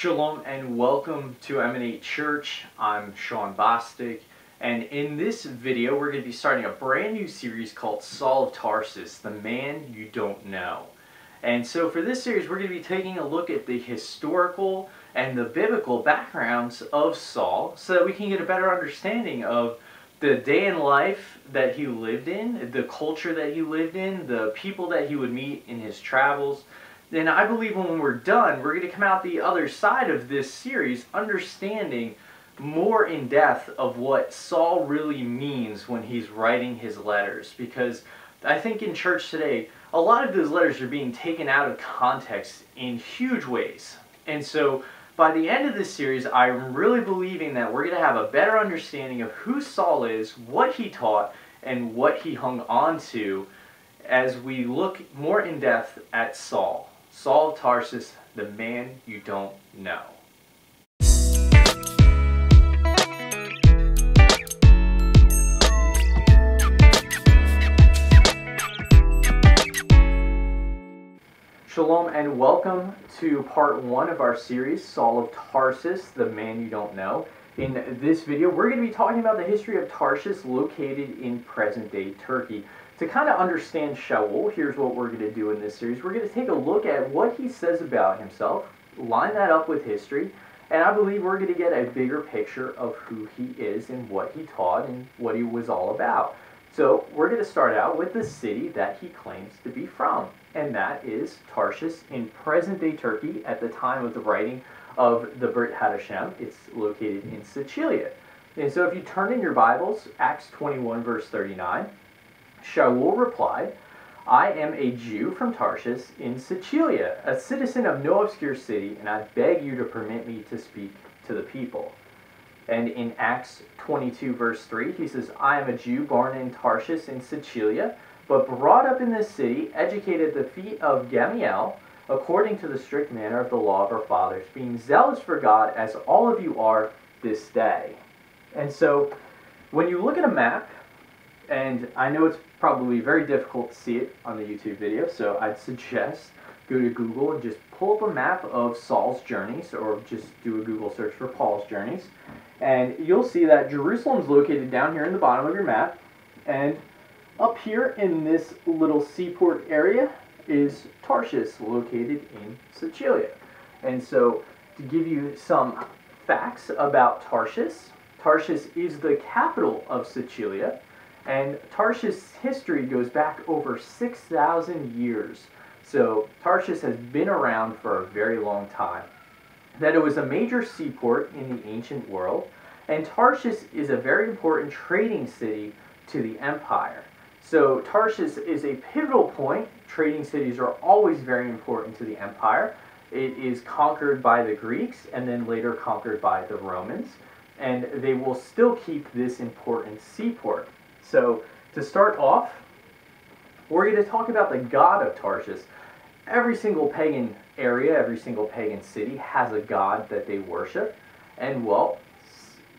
Shalom and welcome to Emanate Church. I'm Shaun Bostick, and in this video we're going to be starting a brand new series called Saul of Tarsus, the man you don't know. And so for this series we're going to be taking a look at the historical and the biblical backgrounds of Saul so that we can get a better understanding of the day in life that he lived in, the culture that he lived in, the people that he would meet in his travels. And I believe when we're done, we're going to come out the other side of this series understanding more in depth of what Saul really means when he's writing his letters. Because I think in church today, a lot of those letters are being taken out of context in huge ways. And so by the end of this series, I'm really believing that we're going to have a better understanding of who Saul is, what he taught, and what he hung on to as we look more in depth at Saul. Saul of Tarsus, the man you don't know. Shalom and welcome to part 1 of our series, Saul of Tarsus, the man you don't know. In this video, we're going to be talking about the history of Tarsus located in present-day Turkey. To kind of understand Shaul, here's what we're going to do in this series. We're going to take a look at what he says about himself, line that up with history, and I believe we're going to get a bigger picture of who he is and what he taught and what he was all about. So we're going to start out with the city that he claims to be from, and that is Tarsus in present-day Turkey at the time of the writing of the Brit Hadashem. It's located in Cilicia. And so if you turn in your Bibles, Acts 21 verse 39, Shaul replied, I am a Jew from Tarsus in Cilicia, a citizen of no obscure city, and I beg you to permit me to speak to the people. And in Acts 22 verse 3, he says, I am a Jew born in Tarsus in Cilicia, but brought up in this city, educated at the feet of Gamaliel, according to the strict manner of the law of our fathers, being zealous for God, as all of you are this day. And so, when you look at a map, and I know it's probably very difficult to see it on the YouTube video, so I'd suggest go to Google and just pull up a map of Saul's journeys, or just do a Google search for Paul's journeys, and you'll see that Jerusalem's located down here in the bottom of your map, and up here in this little seaport area is Tarsus, located in Cilicia. And so, to give you some facts about Tarsus, Tarsus is the capital of Cilicia, and Tarsus' history goes back over 6,000 years. So Tarsus has been around for a very long time. That it was a major seaport in the ancient world, and Tarsus is a very important trading city to the empire. So Tarsus is a pivotal point. Trading cities are always very important to the empire. It is conquered by the Greeks and then later conquered by the Romans, and they will still keep this important seaport. So, to start off, we're going to talk about the god of Tarsus. Every single pagan area, every single pagan city has a god that they worship. And, well,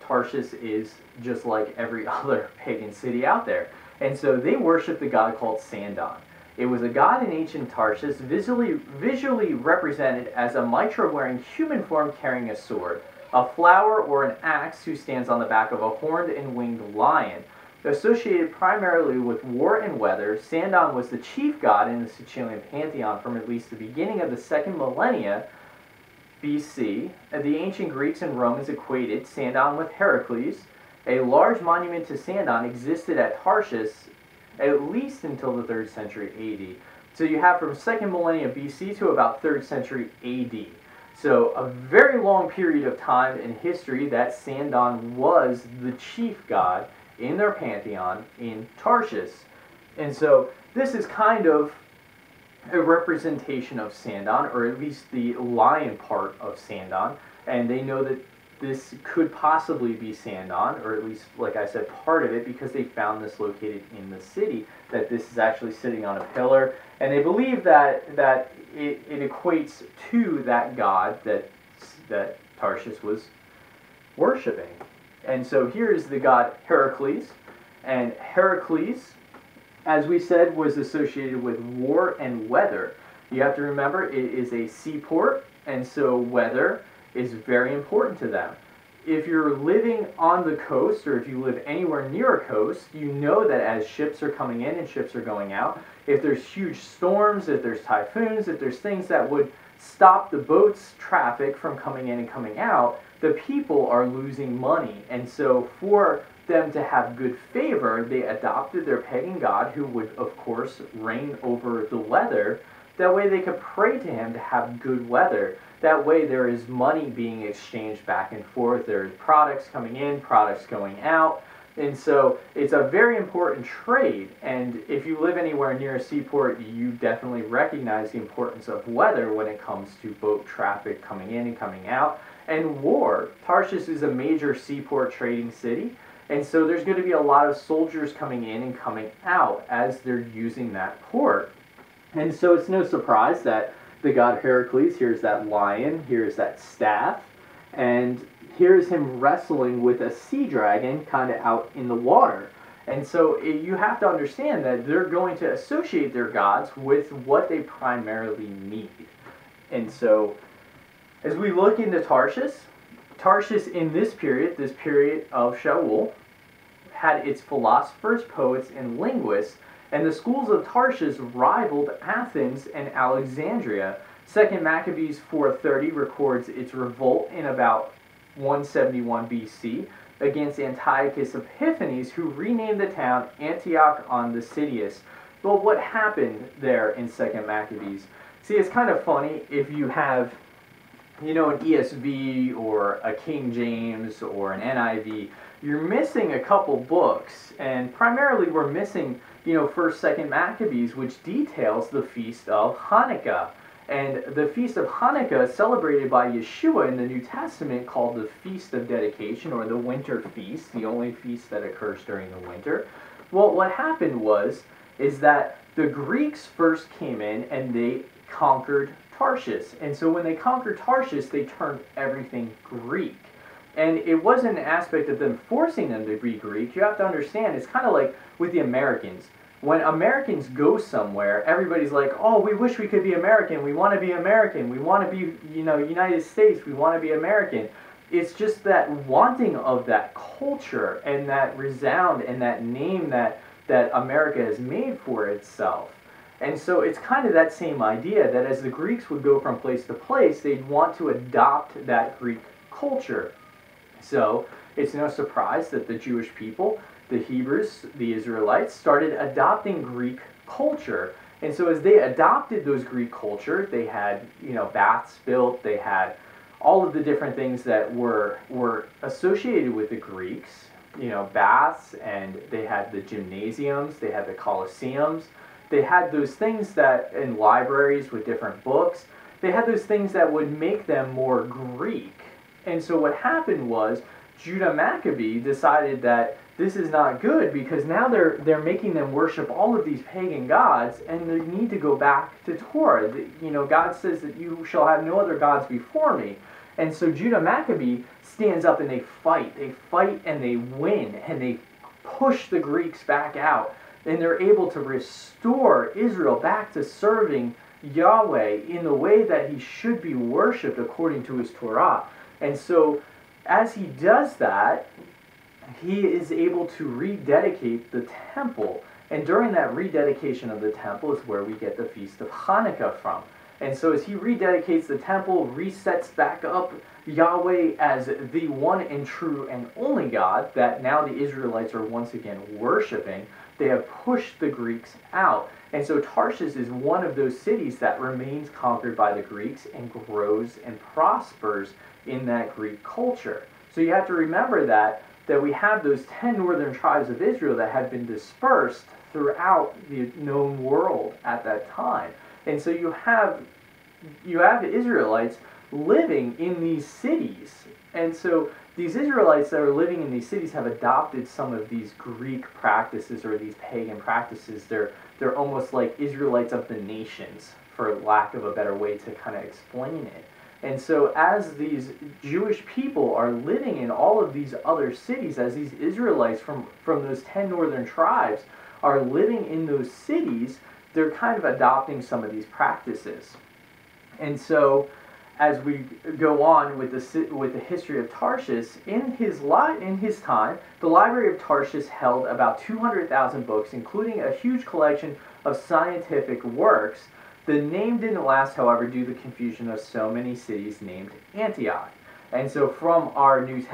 Tarsus is just like every other pagan city out there. And so they worship the god called Sandon. It was a god in ancient Tarsus, visually represented as a mitra-wearing human form carrying a sword, a flower or an axe who stands on the back of a horned and winged lion. Associated primarily with war and weather, Sandon was the chief god in the Sicilian pantheon from at least the beginning of the 2nd millennia BC. The ancient Greeks and Romans equated Sandon with Heracles. A large monument to Sandon existed at Tarsus at least until the 3rd century AD. So you have from 2nd millennia BC to about 3rd century AD. So a very long period of time in history that Sandon was the chief god in their pantheon in Tarsus. And so this is kind of a representation of Sandon, or at least the lion part of Sandon, and they know that this could possibly be Sandon, or at least, like I said, part of it, because they found this located in the city, that this is actually sitting on a pillar, and they believe that it equates to that god that Tarsus was worshiping. And so here is the god Heracles, and Heracles, as we said, was associated with war and weather. You have to remember it is a seaport, and so weather is very important to them. If you're living on the coast, or if you live anywhere near a coast, you know that as ships are coming in and ships are going out, if there's huge storms, if there's typhoons, if there's things that would stop the boat's traffic from coming in and coming out, the people are losing money. And so for them to have good favor, they adopted their pagan god, who would, of course, reign over the weather. That way they could pray to him to have good weather. That way there is money being exchanged back and forth. There's products coming in, products going out. And so it's a very important trade. And if you live anywhere near a seaport, you definitely recognize the importance of weather when it comes to boat traffic coming in and coming out. And war. Tarshish is a major seaport trading city. And so there's going to be a lot of soldiers coming in and coming out as they're using that port. And so it's no surprise that the god Heracles, here's that lion, here's that staff, and here's him wrestling with a sea dragon kind of out in the water. And so you have to understand that they're going to associate their gods with what they primarily need. And so as we look into Tarshish in this period of Shaul, had its philosophers, poets, and linguists, and the schools of Tarshish rivaled Athens and Alexandria. 2 Maccabees 4:30 records its revolt in about 171 BC against Antiochus Epiphanes, who renamed the town Antioch on the Citius. Well, what happened there in 2 Maccabees? See, it's kind of funny if you have, an ESV or a King James or an NIV, you're missing a couple books, and primarily we're missing 1st, 2nd Maccabees, which details the Feast of Hanukkah. And the Feast of Hanukkah is celebrated by Yeshua in the New Testament, called the Feast of Dedication, or the Winter Feast, the only feast that occurs during the winter. Well, what happened is that the Greeks first came in and they conquered Tarshish. And so when they conquered Tarshish, they turned everything Greek. And it wasn't an aspect of them forcing them to be Greek. You have to understand, it's kind of like with the Americans. When Americans go somewhere, everybody's like, oh, we wish we could be American. We want to be American. We want to be, United States. We want to be American. It's just that wanting of that culture and that resound and that name that America has made for itself. And so it's kind of that same idea that as the Greeks would go from place to place, they'd want to adopt that Greek culture. So it's no surprise that the Jewish people, the Hebrews, the Israelites, started adopting Greek culture. And so as they adopted those Greek culture, they had, baths built, they had all of the different things that were associated with the Greeks, baths, and they had the gymnasiums, they had the colosseums, they had those things that, in libraries with different books, they had those things that would make them more Greek. And so what happened was, Judah Maccabee decided that this is not good, because now they're making them worship all of these pagan gods, and they need to go back to Torah. God says that you shall have no other gods before me. And so Judah Maccabee stands up and they fight. They fight and they win, and they push the Greeks back out. And they're able to restore Israel back to serving Yahweh in the way that he should be worshipped according to his Torah. And so as he does that, he is able to rededicate the temple. And during that rededication of the temple is where we get the Feast of Hanukkah from. And so as he rededicates the temple, resets back up Yahweh as the one and true and only God that now the Israelites are once again worshiping, they have pushed the Greeks out. And so Tarshish is one of those cities that remains conquered by the Greeks and grows and prospers in that Greek culture. So you have to remember that we have those 10 northern tribes of Israel that had been dispersed throughout the known world at that time. And so you have the Israelites living in these cities. And so these Israelites that are living in these cities have adopted some of these Greek practices or these pagan practices. They're almost like Israelites of the nations, for lack of a better way to kind of explain it. And so as these Jewish people are living in all of these other cities, as these Israelites from those 10 northern tribes are living in those cities, they're kind of adopting some of these practices. And so as we go on with the history of Tarshish, in his time, the Library of Tarshish held about 200,000 books, including a huge collection of scientific works. The name didn't last, however, due to the confusion of so many cities named Antioch. And so from our Brit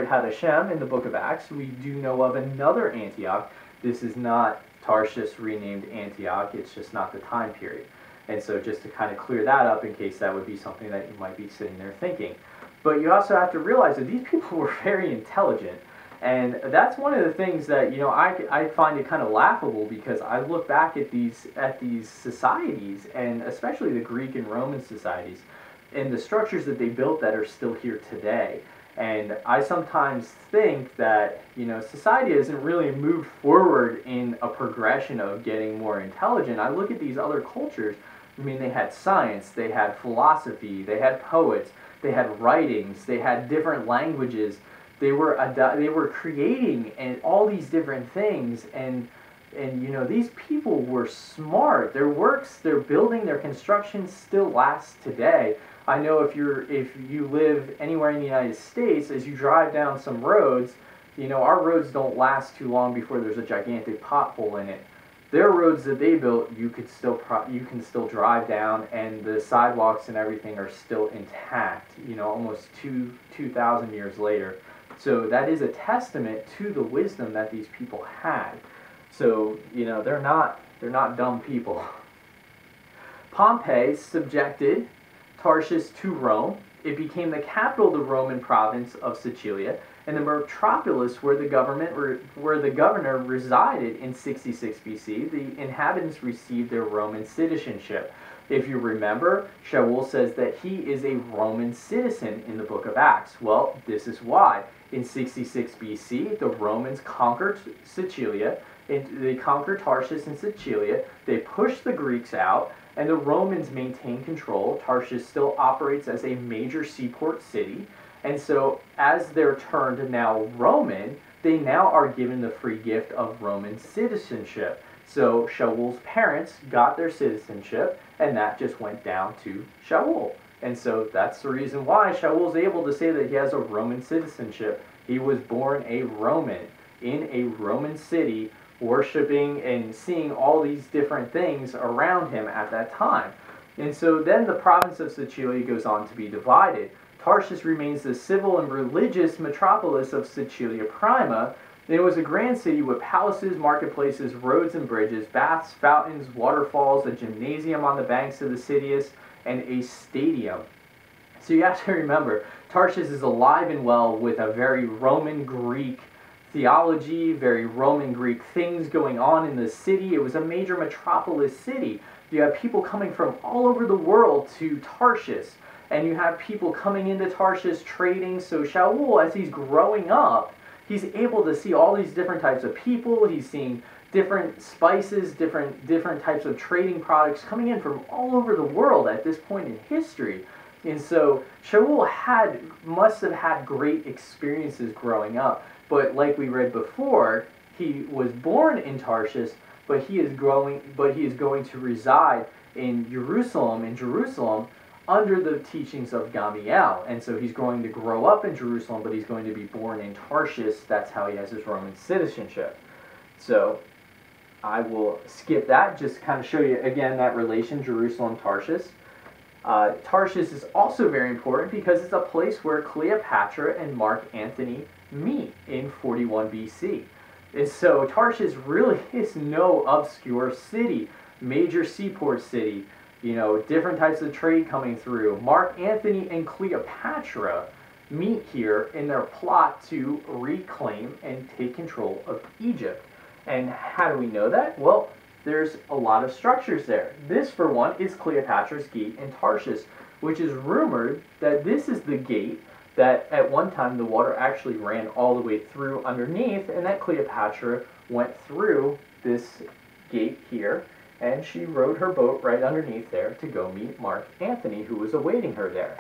Hadashem in the book of Acts, we do know of another Antioch. This is not Tarshish renamed Antioch, it's just not the time period. And so just to kind of clear that up in case that would be something that you might be sitting there thinking. But you also have to realize that these people were very intelligent. And that's one of the things that, you know, I find it kind of laughable, because I look back at these societies, and especially the Greek and Roman societies, and the structures that they built that are still here today. And I sometimes think that, you know, society hasn't really moved forward in a progression of getting more intelligent. I look at these other cultures. I mean, they had science, they had philosophy, they had poets, they had writings, they had different languages. They were creating and all these different things, and you know, these people were smart. Their works, their building, their construction still lasts today. I know if you live anywhere in the United States, as you drive down some roads, you know, our roads don't last too long before there's a gigantic pothole in it. Their roads that they built, you can still drive down, and the sidewalks and everything are still intact, you know, almost 2,000 years later. So that is a testament to the wisdom that these people had. So, you know, they're not dumb people. Pompey subjected Tarshish to Rome. It became the capital of the Roman province of Cilicia, and the metropolis where the governor resided in 66 BC. The inhabitants received their Roman citizenship. If you remember, Shaul says that he is a Roman citizen in the book of Acts. Well, this is why. In 66 BC, the Romans conquered Cilicia, they conquered Tarshish and Cilicia, they pushed the Greeks out, and the Romans maintained control. Tarshish still operates as a major seaport city, and so as they're turned now Roman, they now are given the free gift of Roman citizenship. So Shaul's parents got their citizenship, and that just went down to Shaul. And so that's the reason why Shaul's able to say that he has a Roman citizenship. He was born a Roman in a Roman city, worshiping and seeing all these different things around him at that time. And so then the province of Cilicia goes on to be divided. Tarshish remains the civil and religious metropolis of Cilicia Prima. And it was a grand city with palaces, marketplaces, roads and bridges, baths, fountains, waterfalls, a gymnasium on the banks of the Citius, and a stadium. So you have to remember, Tarshish is alive and well with a very Roman Greek theology, very Roman Greek things going on in the city. It was a major metropolis city. You have people coming from all over the world to Tarshish, and you have people coming into Tarshish trading. So Shaul, as he's growing up, he's able to see all these different types of people. He's seeing different spices, different types of trading products coming in from all over the world at this point in history. And so Shaul must have had great experiences growing up. But like we read before, he was born in Tarshish, but he is going to reside in Jerusalem, under the teachings of Gamaliel. And so he's going to grow up in Jerusalem, but he's going to be born in Tarshish. That's how he has his Roman citizenship. So I will skip that, just kind of show you again that relation, Jerusalem-Tarshish. Tarshish is also very important because it's a place where Cleopatra and Mark Antony meet in 41 BC. And so Tarshish really is no obscure city, major seaport city, you know, different types of trade coming through. Mark Antony and Cleopatra meet here in their plot to reclaim and take control of Egypt. And how do we know that? Well, there's a lot of structures there. This, for one, is Cleopatra's Gate in Tarshish, which is rumored that this is the gate that at one time the water actually ran all the way through underneath, and that Cleopatra went through this gate here, and she rowed her boat right underneath there to go meet Mark Antony, who was awaiting her there.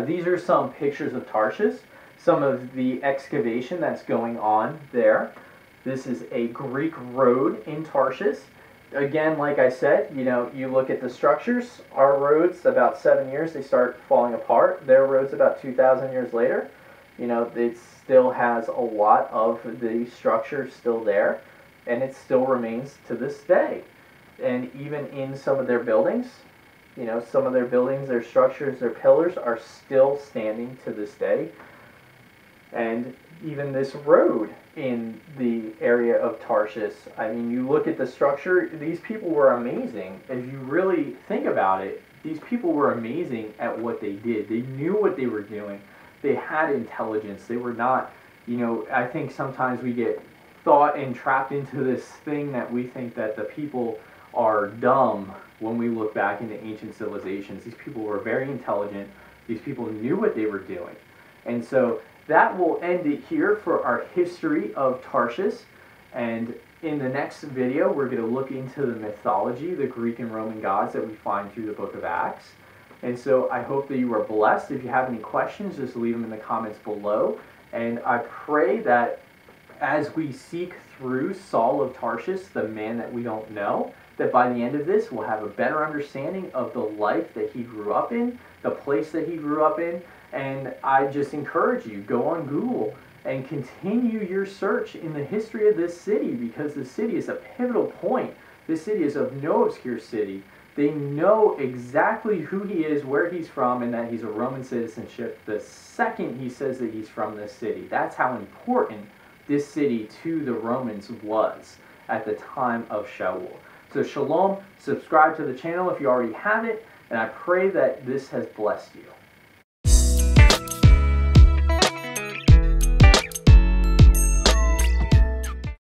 These are some pictures of Tarshish, some of the excavation that's going on there. This is a Greek road in Tarshish, again, like I said, you look at the structures. Our roads, about 7 years, they start falling apart. Their roads, about 2,000 years later, it still has a lot of the structure still there, and it still remains to this day. And even in some of their buildings, some of their buildings, their structures, their pillars are still standing to this day. And even this road in the area of Tarshish, I mean, you look at the structure, these people were amazing. If you really think about it, these people were amazing at what they did. They knew what they were doing. They had intelligence. They were not, I think sometimes we get thought and trapped into this thing that we think that the people are dumb when we look back into ancient civilizations. These people were very intelligent. These people knew what they were doing. And so that will end it here for our history of Tarshish. And in the next video, we're going to look into the mythology, the Greek and Roman gods that we find through the book of Acts. And so I hope that you are blessed. If you have any questions, just leave them in the comments below. And I pray that as we seek through Saul of Tarsus, the man that we don't know, that by the end of this, we'll have a better understanding of the life that he grew up in, the place that he grew up in. And I just encourage you, go on Google and continue your search in the history of this city, because the city is a pivotal point. This city is of no obscure city. They know exactly who he is, where he's from, and that he's a Roman citizenship the second he says that he's from this city. That's how important this city to the Romans was at the time of Shaul. So shalom, subscribe to the channel if you already have it, and I pray that this has blessed you.